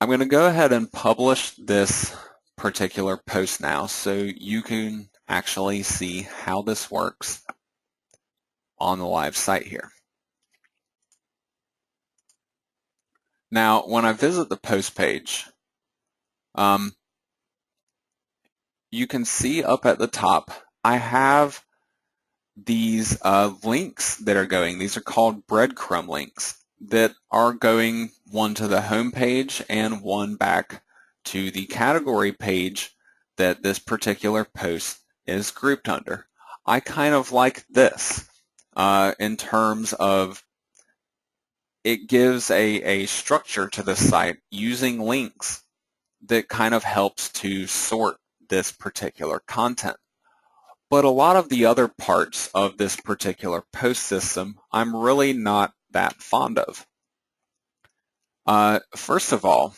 I'm going to go ahead and publish this particular post now so you can actually see how this works on the live site here. Now, when I visit the post page, you can see up at the top, I have these links that are going. These are called breadcrumb links that are going one to the home page and one back to the category page that this particular post is grouped under. I kind of like this in terms of it gives a structure to the site using links that kind of helps to sort this particular content. But a lot of the other parts of this particular post system, I'm really not that fond of. First of all,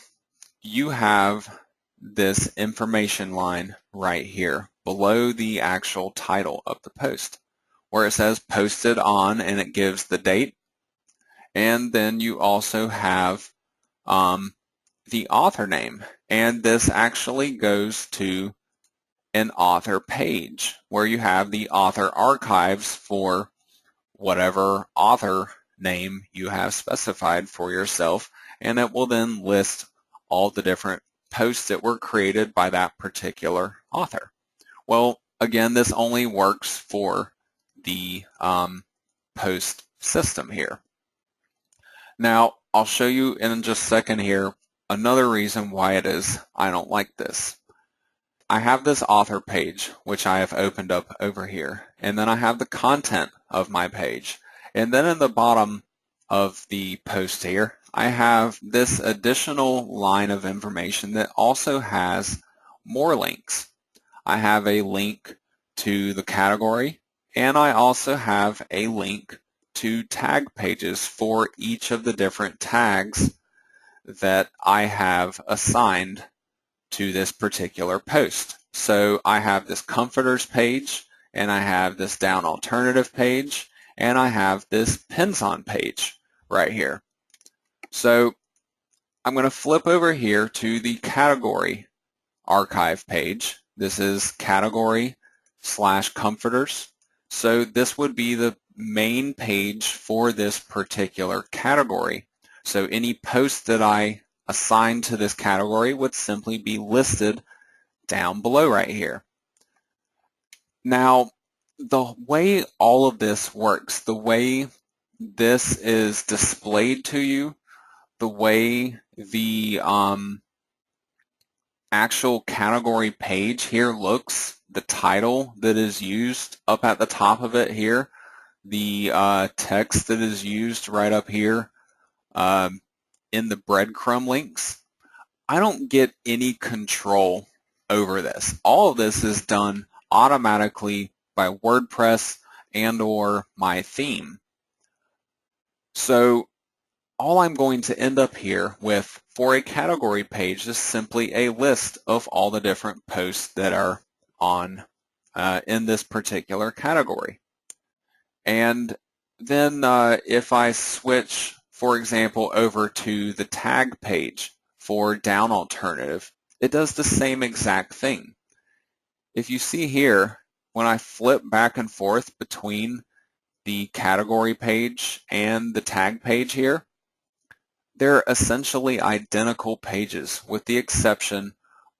you have this information line right here below the actual title of the post, where it says posted on and it gives the date. And then you also have the author name, and this actually goes to an author page where you have the author archives for whatever author name you have specified for yourself, and it will then list all the different posts that were created by that particular author. Well, again, this only works for the post system here. Now, I'll show you in just a second here another reason why it is I don't like this. I have this author page, which I have opened up over here, and then I have the content of my page. And then in the bottom of the post here, I have this additional line of information that also has more links. I have a link to the category, and I also have a link to tag pages for each of the different tags that I have assigned to this particular post. So I have this comforters page, and I have this down alternative page, and I have this pins on page right here. So I'm going to flip over here to the category archive page. This is category/comforters. So this would be the main page for this particular category. So any post that I assign to this category would simply be listed down below right here. Now, the way all of this works, the way this is displayed to you, the way the actual category page here looks, the title that is used up at the top of it here, the text that is used right up here in the breadcrumb links, I don't get any control over this. All of this is done automatically by WordPress and or my theme. So all I'm going to end up here with for a category page is simply a list of all the different posts that are on in this particular category. And then if I switch, for example, over to the tag page for down alternative, it does the same exact thing. If you see here, when I flip back and forth between the category page and the tag page here, they're essentially identical pages with the exception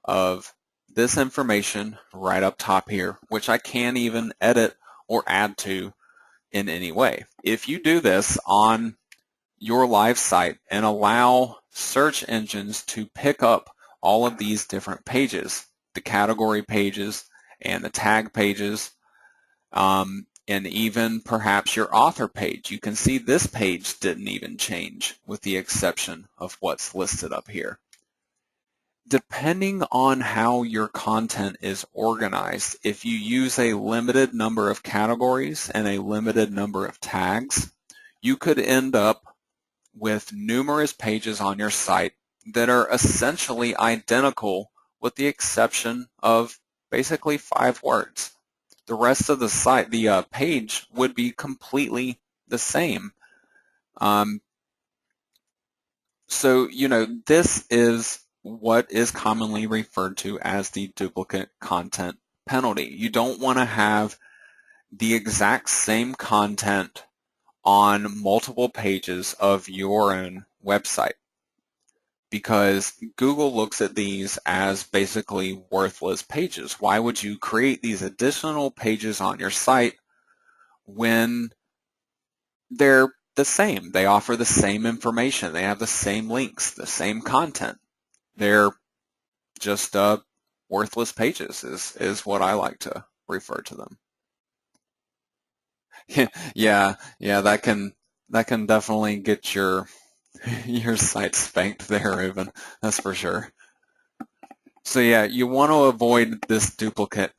of this information right up top here, which I can't even edit or add to in any way. If you do this on your live site and allow search engines to pick up all of these different pages, the category pages and the tag pages, and even perhaps your author page, you can see this page didn't even change with the exception of what's listed up here. Depending on how your content is organized, if you use a limited number of categories and a limited number of tags, you could end up with numerous pages on your site that are essentially identical with the exception of basically 5 words. The rest of the site, the page, would be completely the same. So, this is what is commonly referred to as the duplicate content penalty. You don't want to have the exact same content on multiple pages of your own website, because Google looks at these as basically worthless pages. Why would you create these additional pages on your site when they're the same? They offer the same information. They have the same links, the same content. They're just worthless pages is what I like to refer to them. Yeah, that can definitely get your site spanked there, even. That's for sure. So yeah, you want to avoid this duplicate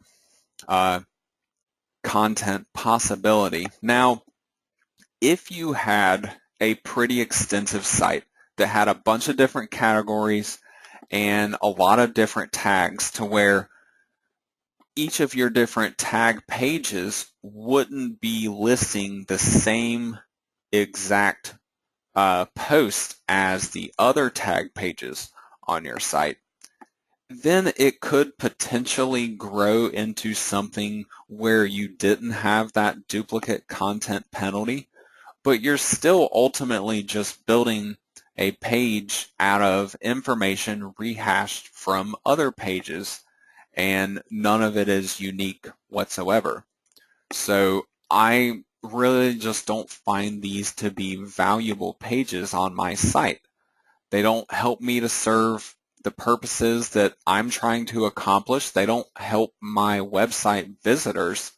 content possibility. Now, if you had a pretty extensive site that had a bunch of different categories and a lot of different tags, to where each of your different tag pages wouldn't be listing the same exact post as the other tag pages on your site, then it could potentially grow into something where you didn't have that duplicate content penalty, but you're still ultimately just building a page out of information rehashed from other pages, and none of it is unique whatsoever. So I really just don't find these to be valuable pages on my site. They don't help me to serve the purposes that I'm trying to accomplish. They don't help my website visitors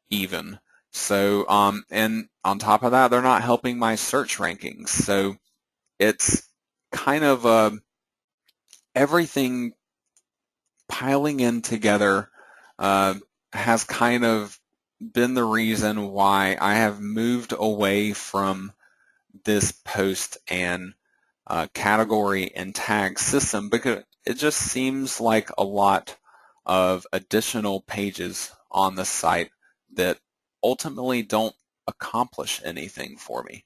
even. So, and on top of that, they're not helping my search rankings. So it's kind of everything piling in together has kind of been the reason why I have moved away from this post and category and tag system, because it just seems like a lot of additional pages on the site that ultimately don't accomplish anything for me.